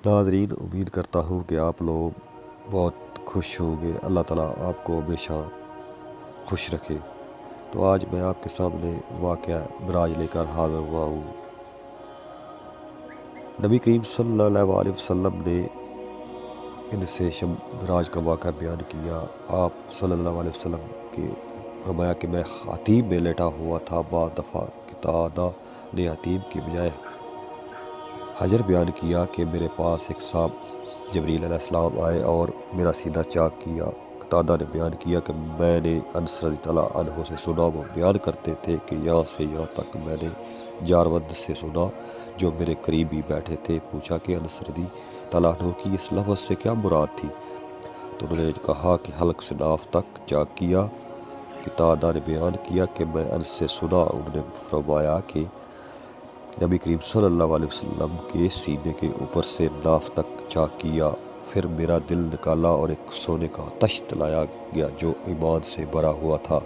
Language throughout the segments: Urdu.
ناظرین، امید کرتا ہوں کہ آپ لوگ بہت خوش ہوں گے۔ اللہ تعالیٰ آپ کو ہمیشہ خوش رکھے۔ تو آج میں آپ کے سامنے واقعہ معراج لے کر حاضر ہوا ہوں۔ نبی کریم صلی اللہ علیہ وسلم نے ان سے معراج کا واقعہ بیان کیا۔ آپ صلی اللہ علیہ وسلم کے فرمایا کہ میں حتیم میں لیٹا ہوا تھا۔ بعض دفعہ قتادہ نے حتیم کی بجائے حجر بیان کیا کہ میرے پاس ایک صاحب جبریل علیہ السلام آئے اور میرا سینہ چاک کیا۔ قتادہ نے بیان کیا کہ میں نے انس رضی اللہ عنہ سے سنا، وہ بیان کرتے تھے کہ یہاں سے یہاں تک میں نے جارود سے سنا جو میرے قریب ہی بیٹھے تھے۔ پوچھا کہ انس رضی اللہ عنہ کی اس لفظ سے کیا مراد تھی؟ تو انہوں نے کہا کہ حلق سے ناف تک چاک کیا۔ قتادہ نے بیان کیا کہ میں انس سے سنا، انہوں نے فرمایا کہ نبی کریم صلی اللہ علیہ وسلم کے سینے کے اوپر سے ناف تک چاک کیا، پھر میرا دل نکالا اور ایک سونے کا تشت لایا گیا جو ایمان سے بھرا ہوا تھا۔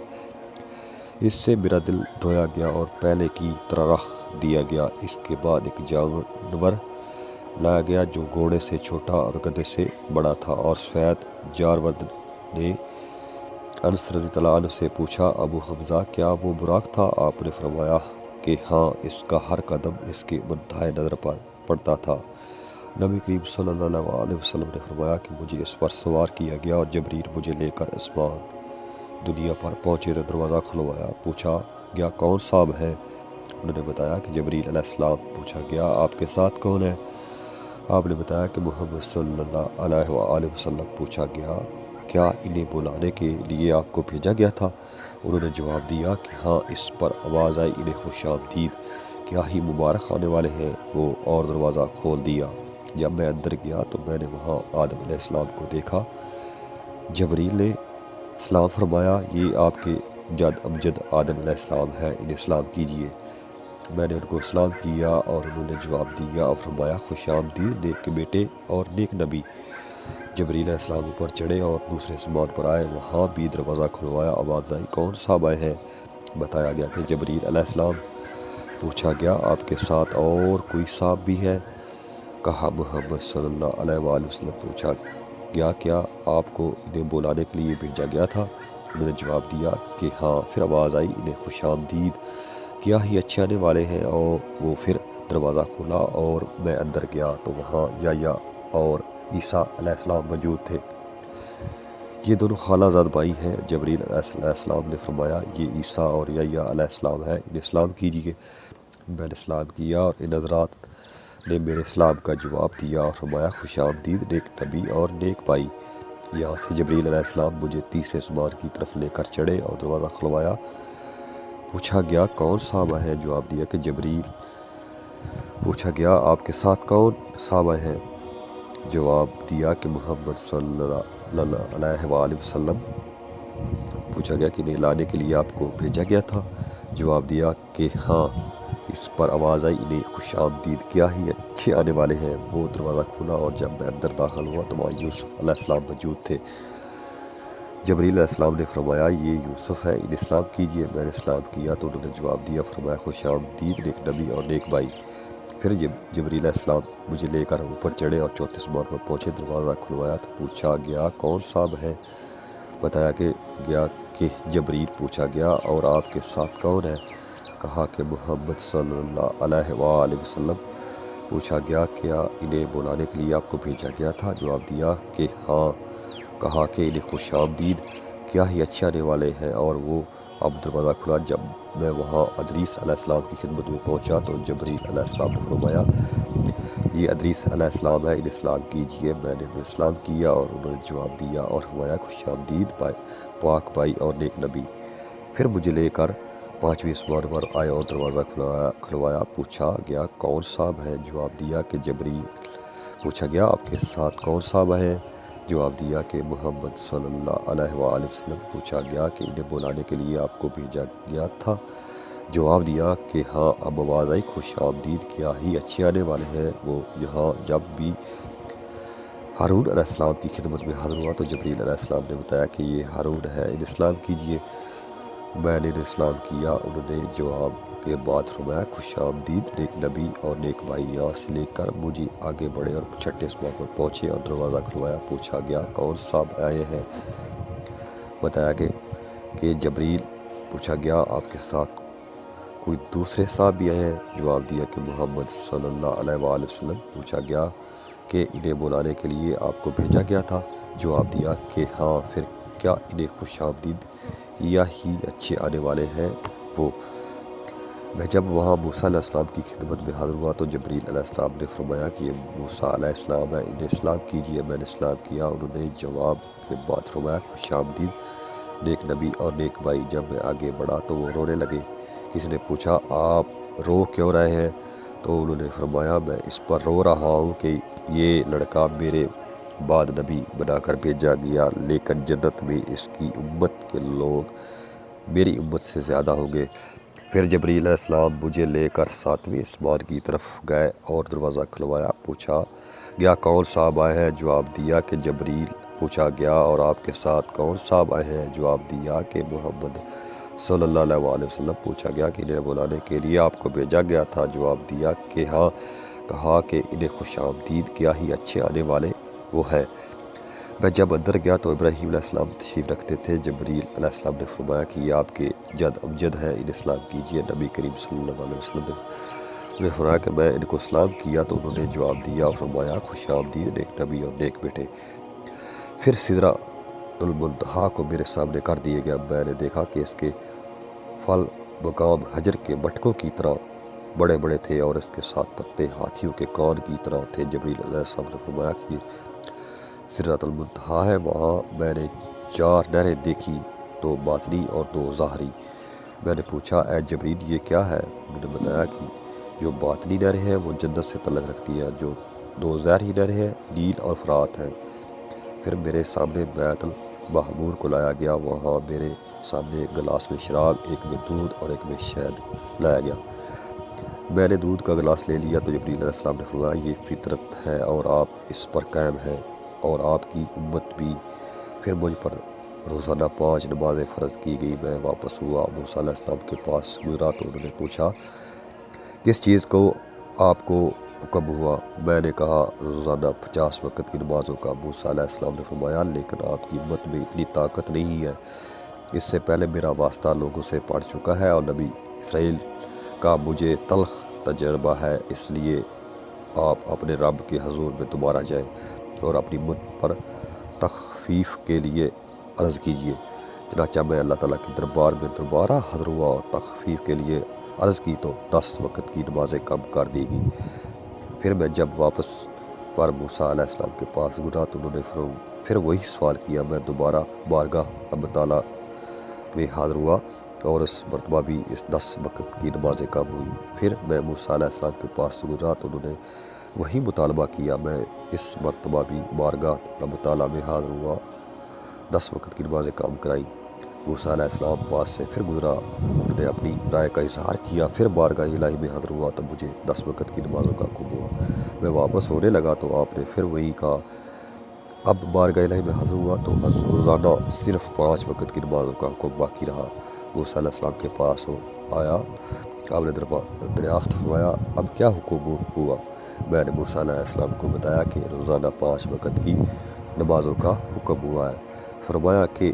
اس سے میرا دل دھویا گیا اور پہلے کی طرح رکھ دیا گیا۔ اس کے بعد ایک جانور لایا گیا جو گھوڑے سے چھوٹا اور گدھے سے بڑا تھا، اور سفید جارود نے انس رضی اللہ عنہ سے پوچھا، ابو حمزہ کیا وہ براق تھا؟ آپ نے فرمایا کہ ہاں، اس کا ہر قدم اس کے منتہائے نظر پر پڑتا تھا۔ نبی کریم صلی اللہ علیہ وسلم نے فرمایا کہ مجھے اس پر سوار کیا گیا اور جبریل مجھے لے کر آسمان دنیا پر پہنچے تو دروازہ کھلوایا۔ پوچھا گیا کون صاحب ہے؟ انہوں نے بتایا کہ جبریل علیہ السلام۔ پوچھا گیا آپ کے ساتھ کون ہے؟ آپ نے بتایا کہ محمد صلی اللہ علیہ وآلہ وسلم۔ پوچھا گیا کیا انہیں بلانے کے لیے آپ کو بھیجا گیا تھا؟ انہوں نے جواب دیا کہ ہاں۔ اس پر آواز آئی، انہیں خوش آمدید، کیا ہی مبارک آنے والے ہیں وہ، اور دروازہ کھول دیا۔ جب میں اندر گیا تو میں نے وہاں آدم علیہ السلام کو دیکھا۔ جبریل نے سلام فرمایا، یہ آپ کے جد امجد آدم علیہ السلام ہے، انہیں سلام کیجیے۔ میں نے ان کو سلام کیا اور انہوں نے جواب دیا اور فرمایا، خوش آمدید نیک بیٹے اور نیک نبی۔ جبریل علیہ السلام اوپر چڑھے اور دوسرے آسمان پر آئے، وہاں بھی دروازہ کھلوایا۔ آواز آئی، کون صاحب آئے ہیں؟ بتایا گیا کہ جبریل علیہ السلام۔ پوچھا گیا آپ کے ساتھ اور کوئی صاحب بھی ہے؟ کہا محمد صلی اللہ علیہ وآلہ وسلم۔ پوچھا گیا کیا آپ کو انہیں بلانے کے لیے بھیجا گیا تھا؟ انہوں نے جواب دیا کہ ہاں۔ پھر آواز آئی، انہیں خوش آمدید، کیا ہی اچھے آنے والے ہیں، اور وہ پھر دروازہ کھولا اور میں اندر گیا تو وہاں یحییٰ اور عیسیٰ علیہ السلام موجود تھے۔ یہ دونوں خالہ زاد بھائی ہیں۔ جبریل علیہ السلام نے فرمایا، یہ عیسیٰ اور یحییٰ علیہ السلام ہیں، انہیں سلام کیجیے۔ میں نے سلام کیا اور ان حضرات نے میرے سلام کا جواب دیا اور فرمایا، خوش آمدید نیک نبی اور نیک بھائی۔ یہاں سے جبریل علیہ السلام مجھے تیسرے آسمان کی طرف لے کر چڑھے اور دروازہ کھلوایا۔ پوچھا گیا کون صحابہ ہیں؟ جواب دیا کہ جبریل۔ پوچھا گیا آپ کے ساتھ کون صحابہ ہیں؟ جواب دیا کہ محمد صلی اللہ علیہ وآلہ وسلم۔ پوچھا گیا کہ انہیں لانے کے لیے آپ کو بھیجا گیا تھا؟ جواب دیا کہ ہاں۔ اس پر آواز آئی، انہیں خوش آمدید، کیا ہی اچھے آنے والے ہیں وہ۔ دروازہ کھولا اور جب میں اندر داخل ہوا تو وہاں یوسف علیہ السلام موجود تھے۔ جبریل علیہ السلام نے فرمایا، یہ یوسف ہے، انہیں سلام کیجیے۔ میں نے سلام کیا تو انہوں نے جواب دیا، فرمایا، خوش آمدید نیک نبی اور نیک بھائی۔ پھر جبریل علیہ السلام مجھے لے کر اوپر چڑھے اور چوتھے آسمان پر پہنچے، دروازہ کھلوایا تو پوچھا گیا کون صاحب ہے؟ بتایا گیا کہ جبریل۔ پوچھا گیا اور آپ کے ساتھ کون ہے؟ کہا کہ محمد صلی اللہ علیہ وآلہ وسلم۔ پوچھا گیا کیا انہیں بلانے کے لیے آپ کو بھیجا گیا تھا؟ جواب دیا کہ ہاں۔ کہا کہ انہیں خوش آمدید، کیا ہی اچھے آنے والے ہیں، اور وہ اب دروازہ کھلا۔ جب میں وہاں ادریس علیہ السلام کی خدمت میں پہنچا تو جبریل علیہ السلام نے فرمایا، یہ ادریس علیہ السلام ہے، انہیں سلام کیجیے۔ میں نے انہیں سلام کیا اور انہوں نے جواب دیا اور فرمایا، خوش آمدید پاک بھائی اور نیک نبی۔ پھر مجھے لے کر پانچویں آسمان پر آئے اور دروازہ کھلوایا۔ پوچھا گیا کون صاحب ہیں؟ جواب دیا کہ جبریل۔ پوچھا گیا آپ کے ساتھ کون صاحب ہیں؟ جواب دیا کہ محمد صلی اللہ علیہ وآلہ وسلم۔ پوچھا گیا کہ انہیں بلانے کے لیے آپ کو بھیجا گیا تھا؟ جواب دیا کہ ہاں۔ اب آواز آئی، خوش آمدید، کیا ہی اچھے آنے والے ہیں وہ۔ یہاں جب بھی ہارون علیہ السلام کی خدمت میں حاضر ہوا تو جبریل علیہ السلام نے بتایا کہ یہ ہارون ہے، انہیں سلام کیجیے۔ میں نے انہیں سلام کیا، انہوں نے جواب کے بعد فرمایا خوش آمدید نیک نبی اور نیک بھائی، یہاں سے لے کر مجھے آگے بڑھے اور چھٹے اسمان پر پہنچے اور دروازہ کھلوایا۔ پوچھا گیا کون صاحب آئے ہیں؟ بتایا کہ جبریل۔ پوچھا گیا آپ کے ساتھ کوئی دوسرے صاحب بھی آئے ہیں؟ جواب دیا کہ محمد صلی اللہ علیہ وآلہ وسلم۔ پوچھا گیا کہ انہیں بلانے کے لیے آپ کو بھیجا گیا تھا؟ جواب دیا کہ ہاں۔ پھر کیا انہیں خوش آمدید یا ہی اچھے آنے والے ہیں وہ؟ میں جب وہاں موسیٰ علیہ السلام کی خدمت میں حاضر ہوا تو جبریل علیہ السلام نے فرمایا کہ یہ موسیٰ علیہ السلام ہے، انہیں اسلام کیجیے۔ میں نے اسلام کیا۔ انہوں نے جواب کے بعد فرمایا خوش آمدید نیک نبی اور نیک بھائی۔ جب میں آگے بڑھا تو وہ رونے لگے۔ کسی نے پوچھا آپ رو کیوں رہے ہیں؟ تو انہوں نے فرمایا میں اس پر رو رہا ہوں کہ یہ لڑکا میرے بعد نبی بنا کر بھیجا گیا، لیکن جنت میں اس کی امت کے لوگ میری امت سے زیادہ ہوں گے۔ پھر جبریل علیہ السلام مجھے لے کر 7ویں آسمان کی طرف گئے اور دروازہ کھلوایا۔ پوچھا گیا کون صاحب آئے ہیں؟ جواب دیا کہ جبریل۔ پوچھا گیا اور آپ کے ساتھ کون صاحب آئے ہیں؟ جواب دیا کہ محمد صلی اللہ علیہ وآلہ وسلم۔ پوچھا گیا کہ انہیں بلانے کے لیے آپ کو بھیجا گیا تھا؟ جواب دیا کہ ہاں۔ کہا کہ انہیں خوش آمدید کیا ہی اچھے آنے والے وہ ہیں۔ میں جب اندر گیا تو ابراہیم علیہ السلام تشریف رکھتے تھے۔ جبریل علیہ السلام نے فرمایا کہ یہ آپ کے جد امجد ہیں، انہیں اسلام کیجیے۔ نبی کریم صلی اللہ علیہ وسلم نے فرمایا کہ میں ان کو اسلام کیا تو انہوں نے جواب دیا اور فرمایا خوش آمدید نیک نبی اور نیک بیٹے۔ پھر سدرۃ المنتہا کو میرے سامنے کر دیا گیا۔ میں نے دیکھا کہ اس کے پھل مقام حجر کے مٹکوں کی طرح بڑے بڑے تھے اور اس کے 7 پتے ہاتھیوں کے کان کی طرح تھے۔ جبریل علیہ السلام نے فرمایا کہ سدرۃ المنتہا ہے، وہاں میں نے 4 نہریں دیکھی، 2 باطنی اور 2 ظاہری۔ میں نے پوچھا اے جبریل یہ کیا ہے؟ انہوں نے بتایا کہ جو باطنی نہریں ہیں وہ جنت سے تعلق رکھتی ہیں، جو 2 ظاہری نہریں ہیں نیل اور فرات ہیں۔ پھر میرے سامنے بیت المعمور کو لایا گیا، وہاں میرے سامنے ایک گلاس میں شراب، ایک میں دودھ اور ایک میں شہد لایا گیا۔ میں نے دودھ کا گلاس لے لیا تو جبریل علیہ السلام نے فرمایا یہ فطرت ہے اور آپ اس پر قائم ہیں اور آپ کی امت بھی۔ پھر مجھ پر روزانہ 5 نمازیں فرض کی گئی۔ میں واپس ہوا، موسیٰ علیہ السلام کے پاس گزرا تو انہوں نے پوچھا کس چیز کو آپ کو حکم ہوا؟ میں نے کہا روزانہ 50 وقت کی نمازوں کا۔ موسیٰ علیہ السلام نے فرمایا لیکن آپ کی امت میں اتنی طاقت نہیں ہے، اس سے پہلے میرا واسطہ لوگوں سے پڑ چکا ہے اور نبی اسرائیل کا مجھے تلخ تجربہ ہے، اس لیے آپ اپنے رب کے حضور میں دوبارہ جائیں اور اپنی امت پر تخفیف کے لیے عرض کیجیے۔ چنانچہ میں اللہ تعالیٰ کے دربار میں دوبارہ حاضر ہوا اور تخفیف کے لیے عرض کی تو 10 وقت کی نمازیں کم کر دی گئی۔ پھر میں جب واپس پر موسیٰ علیہ السلام کے پاس گزرا تو انہوں نے پھر وہی سوال کیا۔ میں دوبارہ بارگاہ رب تعالیٰ میں حاضر ہوا اور اس مرتبہ بھی اس 10 وقت کی نمازیں کم ہوئی۔ پھر میں موسیٰ علیہ السلام کے پاس گزرا تو انہوں نے وہی مطالبہ کیا۔ میں اس مرتبہ بھی بارگاہ رب تعالیٰ میں حاضر ہوا، 10 وقت کی نمازیں کام کرائیں۔ موسیٰ علیہ السلام پاس سے پھر گزرا، انہوں نے اپنی رائے کا اظہار کیا۔ پھر بارگاہ الہی میں حاضر ہوا تو مجھے 10 وقت کی نمازوں کا حکم ہوا۔ میں واپس ہونے لگا تو آپ نے پھر وہی کہا۔ اب بارگاہ الہی میں حاضر ہوا تو روزانہ صرف 5 وقت کی نمازوں کا حکم باقی رہا۔ موسیٰ علیہ السلام کے پاس آیا، آپ نے دریافت فرمایا اب کیا حکم ہوا؟ میں نے موسیٰ علیہ السلام کو بتایا کہ روزانہ 5 وقت کی نمازوں کا حکم ہوا ہے۔ فرمایا کہ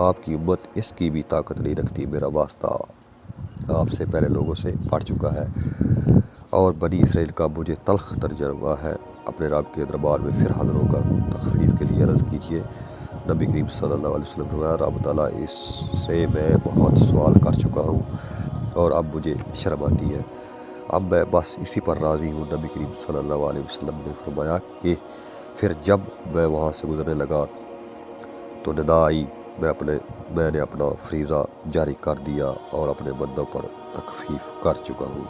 آپ کی امت اس کی بھی طاقت نہیں رکھتی، میرا واسطہ آپ سے پہلے لوگوں سے پڑ چکا ہے اور بنی اسرائیل کا مجھے تلخ تجربہ ہے۔ اپنے رب کے دربار میں پھر حاضر ہو کر تخفیف کے لیے عرض کیجیے۔ نبی کریم صلی اللہ علیہ وسلم فرمایا رب تعالیٰ اس سے میں بہت سوال کر چکا ہوں اور اب مجھے شرم آتی ہے، اب میں بس اسی پر راضی ہوں۔ نبی کریم صلی اللہ علیہ وسلم نے فرمایا کہ پھر جب میں وہاں سے گزرنے لگا تو ندا آئی، میں نے اپنا فریضہ جاری کر دیا اور اپنے بندوں پر تخفیف کر چکا ہوں۔